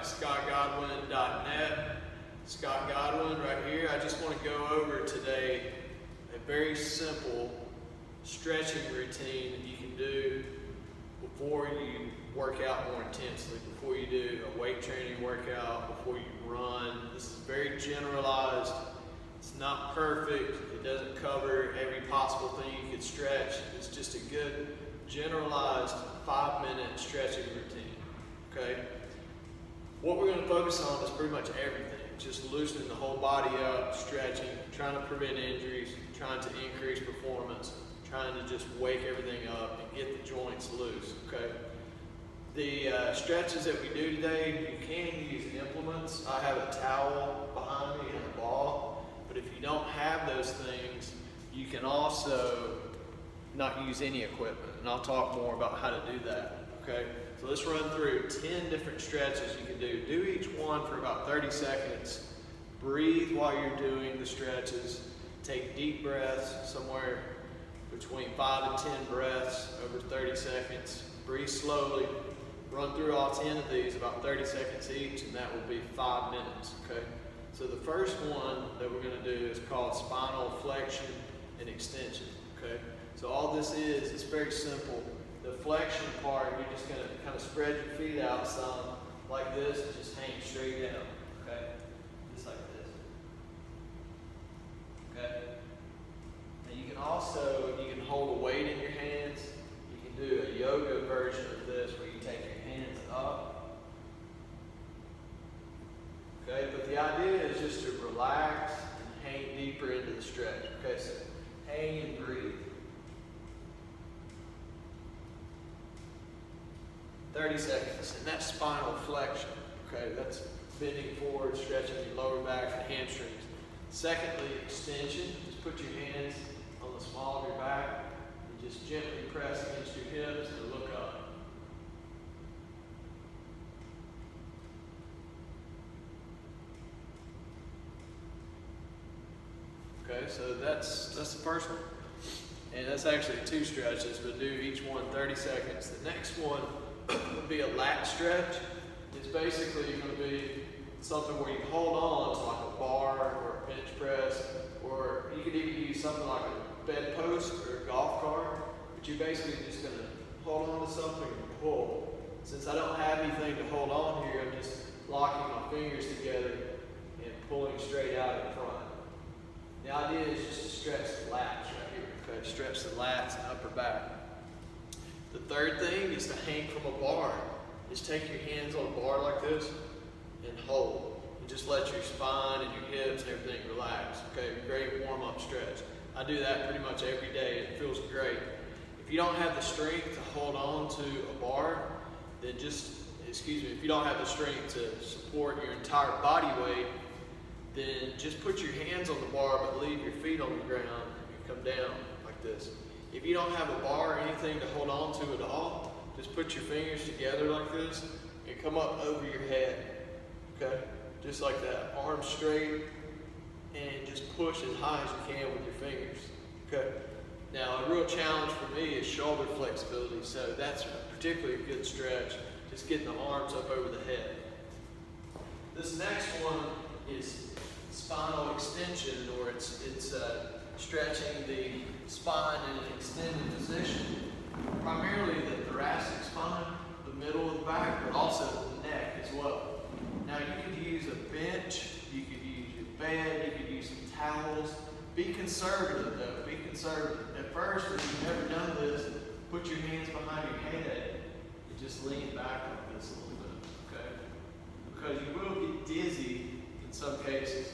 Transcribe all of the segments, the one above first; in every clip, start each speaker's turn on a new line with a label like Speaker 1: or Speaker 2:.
Speaker 1: scottgodwin.net. Scott Godwin right here. I just want to go over today a very simple stretching routine that you can do before you work out more intensely, before you do a weight training workout, before you run. This is very generalized. It's not perfect. It doesn't cover every possible thing you could stretch. It's just a good generalized 5-minute stretching routine. Okay? What we're going to focus on is pretty much everything. Just loosening the whole body up, stretching, trying to prevent injuries, trying to increase performance, trying to just wake everything up and get the joints loose, okay? The stretches that we do today, you can use implements. I have a towel behind me and a ball, but if you don't have those things, you can also not use any equipment, and I'll talk more about how to do that, okay? So let's run through 10 different stretches you can do. Do each one for about 30 seconds. Breathe while you're doing the stretches. Take deep breaths, somewhere between 5 and 10 breaths over 30 seconds. Breathe slowly. Run through all 10 of these, about 30 seconds each, and that will be 5 minutes, okay? So the first one that we're gonna do is called spinal flexion and extension, okay? So all this is, it's very simple. The flexion part, you're just going to kind of spread your feet out some like this and just hang straight down, okay? Just like this. Okay? And you can also, you can hold a weight in your hands. You can do a yoga version of this where you take your hands up. Okay? But the idea is just to relax and hang deeper into the stretch. Okay? So hang and breathe. 30 seconds, and that's spinal flexion, okay? That's bending forward, stretching your lower back and hamstrings. Secondly, extension. Just put your hands on the small of your back and just gently press against your hips and look up. Okay, so that's the first one. And that's actually 2 stretches, but do each one 30 seconds. The next one would be a lat stretch. It's basically going to be something where you hold on to like a bar or a bench press, or you could even use something like a bedpost or a golf cart, but you're basically just going to hold on to something and pull. Since I don't have anything to hold on here, I'm just locking my fingers together and pulling straight out in front. The idea is just to stretch the lats right here, okay? Stretch the lats and upper back. The third thing is to hang from a bar. Just take your hands on a bar like this and hold. And just let your spine and your hips and everything relax. Okay, great warm-up stretch. I do that pretty much every day. It feels great. If you don't have the strength to hold on to a bar, then if you don't have the strength to support your entire body weight, then just put your hands on the bar but leave your feet on the ground and come down like this. If you don't have a bar or anything to hold on to at all, just put your fingers together like this and come up over your head, okay? Just like that, arms straight, and just push as high as you can with your fingers, okay? Now, a real challenge for me is shoulder flexibility, so that's particularly a good stretch, just getting the arms up over the head. This next one is spinal extension, or it's stretching the spine in an extended position, primarily the thoracic spine, the middle of the back, but also the neck as well. Now you could use a bench, you could use your bed, you could use some towels. Be conservative though, be conservative. At first, if you've never done this, put your hands behind your head and just lean back like this a little bit, okay? Because you will get dizzy in some cases.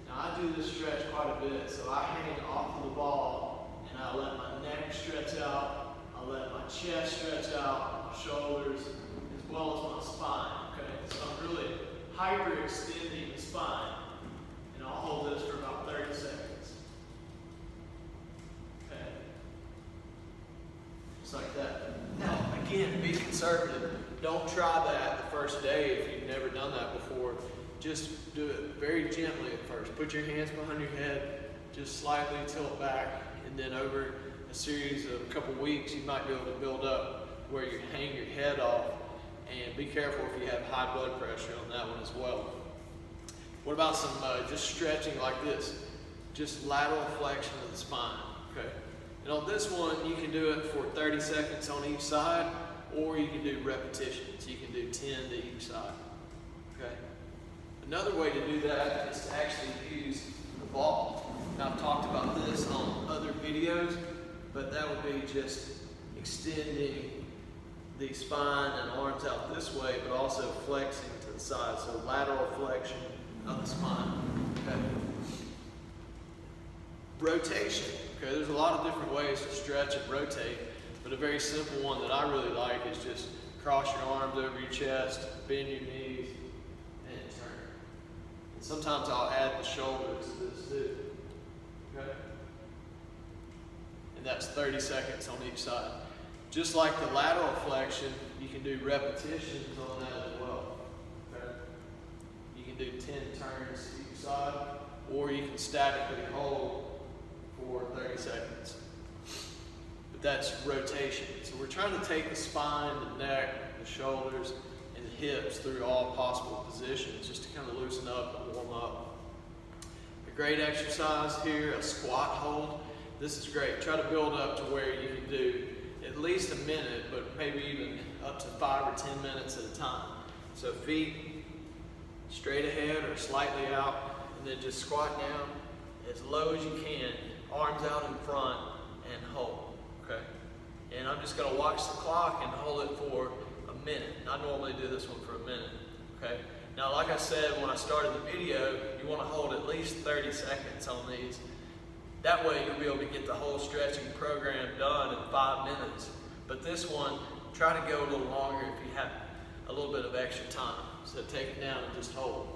Speaker 1: Now I do this stretch quite a bit, so I hang off of the ball and I let my neck stretch out, I let my chest stretch out, my shoulders, as well as my spine, okay? So I'm really hyper-extending the spine, and I'll hold this for about 30 seconds. Okay? Just like that. Now, again, be conservative. Don't try that the first day if you've never done that before. Just do it very gently at first. Put your hands behind your head, just slightly tilt back, and then over a series of a couple weeks, you might be able to build up where you hang your head off And be careful if you have high blood pressure on that one as well. What about some just stretching like this? Just lateral flexion of the spine, okay? And on this one, you can do it for 30 seconds on each side, or you can do repetitions. You can do 10 to each side, okay? Another way to do that is to actually use the ball. Now, I've talked about this on other videos, but that would be just extending the spine and arms out this way, but also flexing to the side. So lateral flexion of the spine, okay? Rotation, okay? There's a lot of different ways to stretch and rotate, but a very simple one that I really like is just cross your arms over your chest, bend your knees, and turn. And sometimes I'll add the shoulders to this too, okay? And that's 30 seconds on each side. Just like the lateral flexion, you can do repetitions on that as well, okay? You can do 10 turns each side, or you can statically hold for 30 seconds. But that's rotation. So we're trying to take the spine, the neck, the shoulders, and the hips through all possible positions just to kind of loosen up and warm up. A great exercise here, a squat hold. This is great. Try to build up to where you can do at least a minute, but maybe even up to 5 or 10 minutes at a time. So feet straight ahead or slightly out, and then just squat down as low as you can, arms out in front, and hold, okay? And I'm just gonna watch the clock and hold it for a minute. I normally do this one for a minute, okay? Now, like I said when I started the video, you wanna hold at least 30 seconds on these. That way you'll be able to get the whole stretching program done in 5 minutes. But this one, try to go a little longer if you have a little bit of extra time. So take it down and just hold.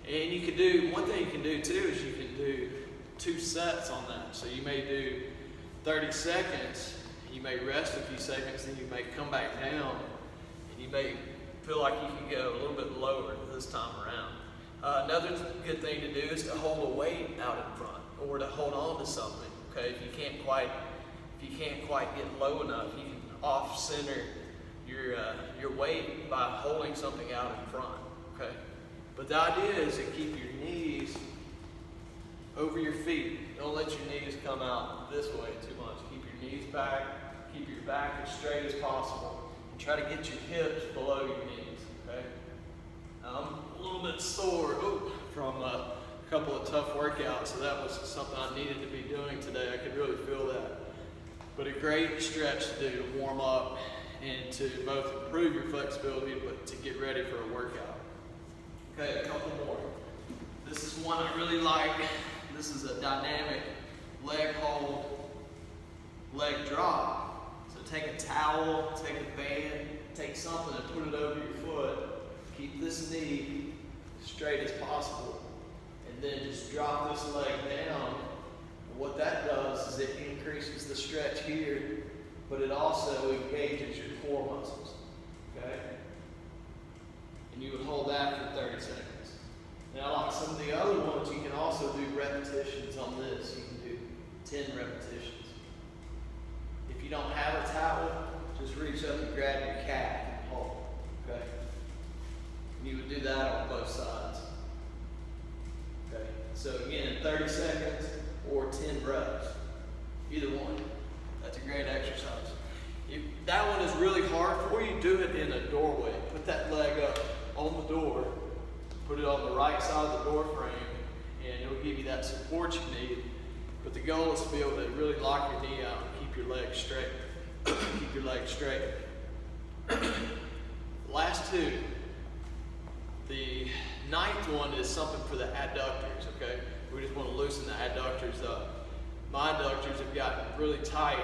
Speaker 1: And you can do, one thing you can do too is you can do 2 sets on that. So you may do 30 seconds, you may rest a few seconds, then you may come back down, and you may feel like you can go a little bit lower this time around. Another good thing to do is to hold a weight out in front, or to hold on to something. Okay, if you can't quite get low enough, you can off-center your weight by holding something out in front. Okay, but the idea is to keep your knees over your feet. Don't let your knees come out this way too much. Keep your knees back, keep your back as straight as possible, and try to get your hips below your knees, okay? I'm a little bit sore from a couple of tough workouts, so that was something I needed to be doing today. I could really feel that. But a great stretch to do to warm up and to both improve your flexibility, but to get ready for a workout. Okay, a couple more. This is one I really like. This is a dynamic leg hold, leg drop. So take a towel, take a band, take something and put it over your foot. Keep this knee straight as possible. And then just drop this leg down. And what that does is it increases the stretch here, but it also engages your core muscles, okay? And you would hold that for 30 seconds. Now, like some of the other ones, you can also do repetitions on this. You can do 10 repetitions. If you don't have a towel, just reach up and grab your calf and hold, okay? And you would do that on both sides. Okay, so again, 30 seconds or 10 reps, either one. That's a great exercise. If that one is really hard for you, do it in a doorway. Put that leg up on the door. Put it on the right side of the door frame, and it'll give you that support you need. But the goal is to be able to really lock your knee out and keep your legs straight. Keep your legs straight. Last two. The 9th one is something for the adductors, okay? We just want to loosen the adductors up. My adductors have gotten really tight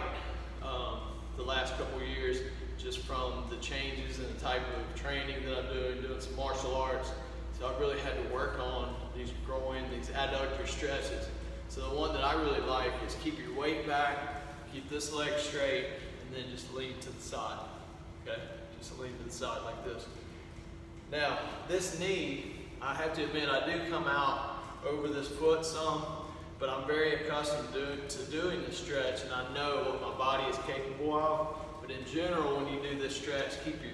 Speaker 1: the last couple of years just from the changes in the type of training that I'm doing some martial arts. So I've really had to work on these adductor stretches. So the one that I really like is keep your weight back, keep this leg straight, and then just lean to the side, okay? Just lean to the side like this. Now, this knee, I have to admit, I do come out over this foot some, but I'm very accustomed to doing this stretch, and I know what my body is capable of. But in general, when you do this stretch, keep your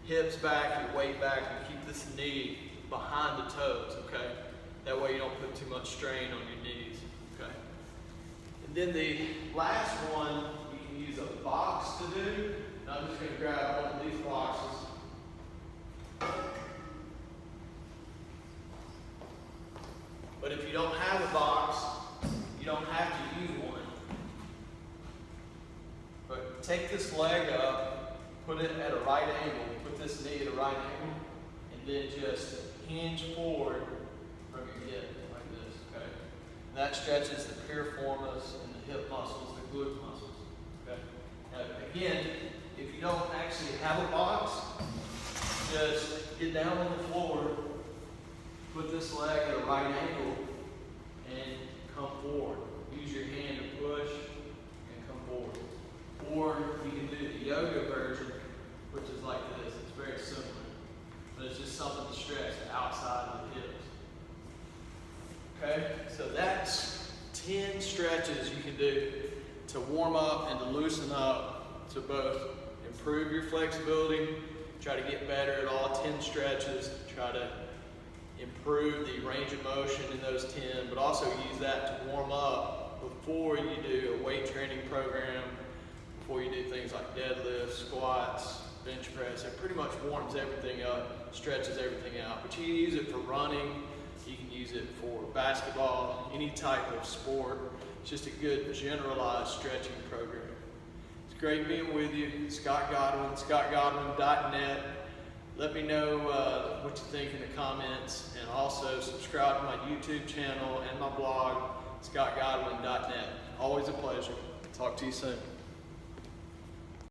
Speaker 1: hips back, your weight back, and keep this knee behind the toes, okay? That way you don't put too much strain on your knees, okay? And then the last one, you can use a box to do. And I'm just gonna grab one of these boxes. But if you don't have a box, you don't have to use one. But take this leg up, put it at a right angle, put this knee at a right angle, and then just hinge forward from your hip like this, okay? And that stretches the piriformis and the hip muscles, the glute muscles, okay? Now, again, if you don't actually have a box, just get down on the floor, put this leg at a right angle, and come forward. Use your hand to push and come forward. Or you can do the yoga version, which is like this. It's very similar. But it's just something to stretch outside of the hips. Okay? So that's 10 stretches you can do to warm up and to loosen up, to both improve your flexibility, try to get better at all 10 stretches, try to improve the range of motion in those 10, but also use that to warm up before you do a weight training program, before you do things like deadlifts, squats, bench press. It pretty much warms everything up, stretches everything out. But you can use it for running, you can use it for basketball, any type of sport. It's just a good generalized stretching program. It's great being with you. Scott Godwin, scottgodwin.net. Let me know what you think in the comments, and also subscribe to my YouTube channel and my blog, scottgodwin.net. Always a pleasure. Talk to you soon.